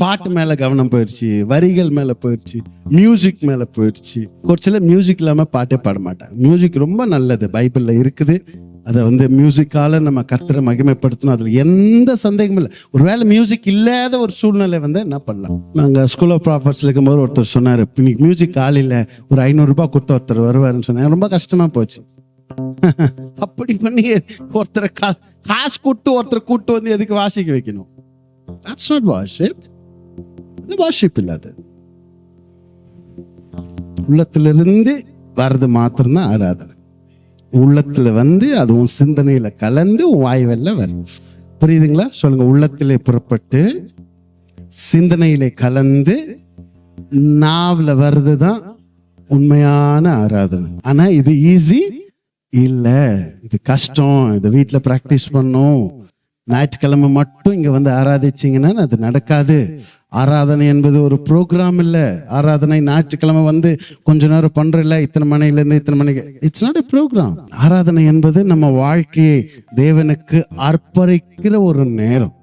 பாட்டு மேல கவனம் போயிடுச்சு, வரிகள் மேல போயிடுச்சு, மியூசிக் மேல போயிடுச்சு. ஒரு சில மியூசிக் இல்லாம பாட்டே பாட மாட்டாங்க. மியூசிக் ரொம்ப நல்லது, பைபிள்ல இருக்குது. அதை மியூசிக்கால நம்ம கர்த்தரை மகிமைப்படுத்தணும், அதுல எந்த சந்தேகமும் இல்லை. ஒருவேளை மியூசிக் இல்லாத ஒரு சூழ்நிலை என்ன பண்ணலாம். நாங்க ஸ்கூல் ஆஃப் ப்ராஃபட்ஸ்ல இருக்கும்போது ஒருத்தர் சொன்னாரு, இன்னைக்கு மியூசிக் ஆள் இல்லை, ஒரு 500 ரூபாய் கொடுத்து ஒருத்தர் வருவாருன்னு சொன்னாங்க. ரொம்ப கஷ்டமா போச்சு. அப்படி பண்ணி ஒருத்தரை காசு கொடுத்து ஒருத்தரை கூட்டு எதுக்கு வாசிக்க வைக்கணும்? That's not worship. அது worship இல்ல. அது உள்ளத்திலிருந்து வர்றது மாத்திரம்தான் ஆராதனை. உள்ளத்துல அது உன் சிந்தனையில கலந்து உன் வாய்வெல்ல வரும். புரியுதுங்களா? சொல்லுங்க. உள்ளத்திலே புறப்பட்டு சிந்தனையிலே கலந்து நாவல வர்றதுதான் உண்மையான ஆராதனை. ஆனா இது ஈஸி இல்ல, இது கஷ்டம். இது வீட்டுல பிராக்டிஸ் பண்ணும். ஞாயிற்றுக்கிழமை மட்டும் இங்க ஆராதிச்சீங்கன்னா அது நடக்காது. ஆராதனை என்பது ஒரு ப்ரோக்ராம் இல்ல. ஆராதனை ஞாயிற்றுக்கிழமை கொஞ்ச நேரம் பண்றல, இத்தனை மணில இருந்து இத்தனை மணிக்கு. It's not a program. ஆராதனை என்பது நம்ம வாழ்க்கையை தேவனுக்கு அர்ப்பணிக்கிற ஒரு நேரம்.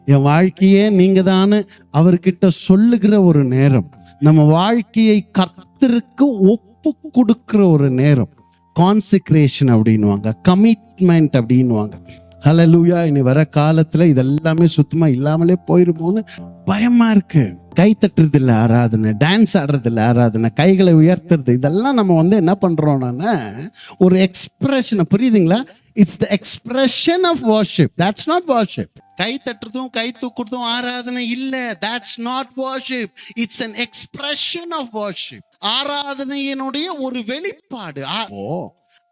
என் வாழ்க்கையே நீங்க தானே அவர்கிட்ட சொல்லுகிற ஒரு நேரம். நம்ம வாழ்க்கையை கர்த்தருக்கு ஒப்பு கொடுக்கிற ஒரு நேரம். கான்சிக்ரேஷன் அப்படின்னுவாங்க, கமிட்மெண்ட் அப்படின்னுவாங்க. ஹல்லேலூயா. இனி வர காலத்துல இதெல்லாமே சுத்தமா இல்லாமலே போயிருமோன்னு பயமா இருக்கு. கை தட்டுறது இல்ல ஆராதனை, டான்ஸ் ஆடுறது இல்ல ஆராதனை, கைகளை உயர்த்துறது, இதெல்லாம் நம்ம என்ன பண்றோம்னா ஒரு எக்ஸ்பிரஷன். புரியுதுங்களா? It's the expression of worship. That's not worship. கை தட்டுறதும் கை தூக்குறதும் ஆராதனை இல்ல. That's not worship. It's an expression of worship. ஆராதனையினுடைய ஒரு வெளிப்பாடு.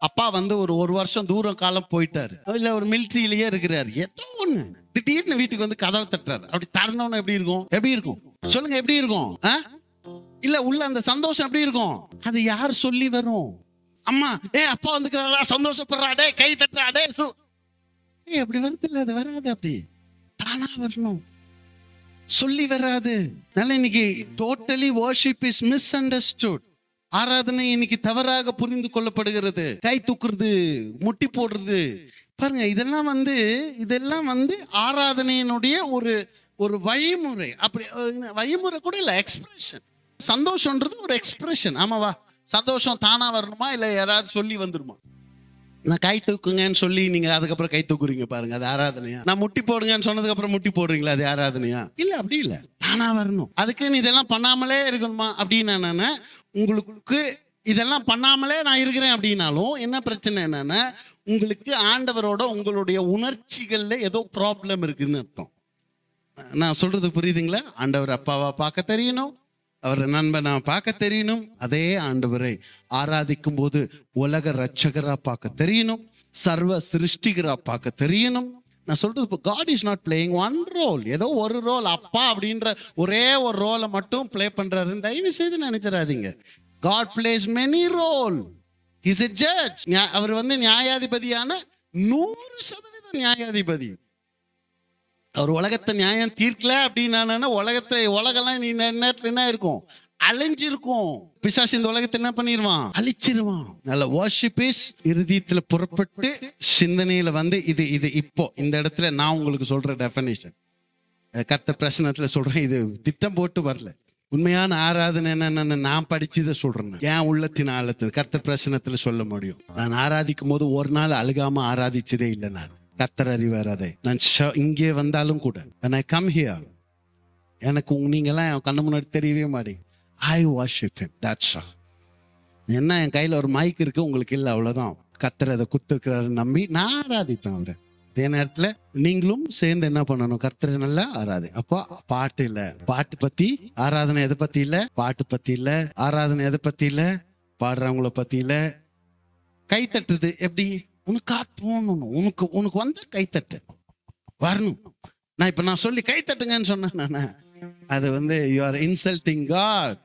அப்பா ஒரு வருஷம் தூரம் காலம் போயிட்டாரு, இல்ல ஒரு மிலிட்டரியிலேயே இருக்கிறாரு, ஏதோ ஒண்ணு திடீர்னு வீட்டுக்கு கதவை தட்டுறாரு. அப்படி திறந்தவன எப்படி இருக்கும்? எப்படி இருக்கும் சொல்லுங்க? எப்படி இருக்கும்? இல்ல உள்ள அந்த சந்தோஷம் எப்படி இருக்கும்? அது யார் சொல்லி வரும்? அம்மா அப்பா வந்துக்கிறாரா, சந்தோஷப்படுறாடே, கை தட்டுறாடே, அப்படி வருது இல்ல. அது வராது, அப்படி தானா வரணும், சொல்லி வராது. அதனால இன்னைக்கு totally worship is miss understood. ஆராதனை இன்னைக்கு தவறாக புரிந்து கொள்ளப்படுகிறது. கை தூக்குறது, முட்டி போடுறது, பாருங்க, இதெல்லாம் ஆராதனையினுடைய ஒரு வழிமுறை. அப்படி வழிமுறை கூட இல்ல, எக்ஸ்பிரஷன். சந்தோஷம்ன்றது ஒரு எக்ஸ்பிரஷன். ஆமாவா? சந்தோஷம் தானா வரணுமா, இல்ல யாராவது சொல்லி வந்துருமா? நான் கை தூக்குங்கன்னு சொல்லி நீங்க அதுக்கப்புறம் கை தூக்குறீங்க பாருங்க, அது ஆராதனையா? நான் முட்டி போடுங்கன்னு சொன்னதுக்கு அப்புறம் முட்டி போடுறீங்களா, அது ஆராதனையா? இல்ல, அப்படி இல்ல. தானா வரணும். அதுக்கு நீ இதெல்லாம் பண்ணாமலே இருக்கணுமா அப்படின்னு உங்களுக்கு இதெல்லாம் பண்ணாமலே நான் இருக்கிறேன் அப்படின்னாலும் என்ன பிரச்சனை என்னன்னா, உங்களுக்கு ஆண்டவரோட உங்களுடைய உணர்ச்சிகள்ல ஏதோ ப்ராப்ளம் இருக்குன்னு அர்த்தம். நான் சொல்றது புரியுதுங்களா? ஆண்டவர் அப்பாவா பார்க்க தெரியணும், அவர் நண்பனா பார்க்க தெரியணும், அதே ஆண்டவரை ஆராதிக்கும் போது உலக ரட்சகரா பார்க்க தெரியணும், சர்வ சிருஷ்டிகரா பார்க்க தெரியணும். நான் சொல்றது, God is not playing one role. ஏதோ ஒரு ரோல், அப்பா அப்படின்ற ஒரே ஒரு ரோலை மட்டும் பிளே பண்றாரு தயவு செய்து நினைச்சிடாதீங்க. God plays many role. He's a judge. அவர் நியாயாதிபதியான 100% நியாயாதிபதி. அவர் உலகத்தை நியாயம் தீர்க்கல அப்படின்னா உலகெல்லாம் நீ நேரத்துல என்ன இருக்கும்? அழிஞ்சிருக்கும். பிசாசு இந்த உலகத்தை என்ன பண்ணிடுவான்? அழிச்சிருவான். நல்ல வர்ஷிப் இஸ் இருதயத்துல புறப்பட்டு சிந்தனையில இது இப்போ இந்த இடத்துல நான் உங்களுக்கு சொல்ற டெஃபினிஷன், கர்த்தர் பிரசன்னத்துல சொல்றேன். இது திட்டம் போட்டு வரல. உண்மையான ஆராதனை என்னன்னு நான் படிச்சதை சொல்றேன். ஏன் உள்ளத்தின் ஆழத்து கர்த்தர் பிரசன்னத்துல சொல்ல முடியும். நான் ஆராதிக்கும் போது ஒரு நாள் அழுகாம ஆராதிச்சதே இல்லை. நான் கர்த்தர் அறிவார் அதை. நான் இங்கே வந்தாலும் கூட when I come here, எனக்கு நீங்கெல்லாம் என் கண்ணு முன்னாடி தெரியவே மாட்டேங்க. I worship him. That's all. என்ன என் கையில ஒரு மைக் இருக்கு, உங்களுக்கு இல்லை, அவ்வளவுதான். கர்த்தர் அதை கொடுத்துருக்கிறாரு நம்பி நான் ஆராதிப்பேன் அவரை. அதே நேரத்துல நீங்களும் சேர்ந்து என்ன பண்ணணும்? கர்த்தரை நல்லா ஆராதி. அப்போ பாட்டு இல்ல, பாட்டு பத்தி ஆராதனை எதை பத்தி இல்ல, பாட்டு பத்தி இல்ல, ஆராதனை எதை பத்தி இல்ல, பாடுறவங்கள பத்தி இல்ல. கை தட்டுறது எப்படி? உனக்கா தோணணும், உனக்கு கைத்தட்டு வரணும். நான் சொல்லி கை தட்டுங்கன்னு சொன்னேன், அது you are insulting God.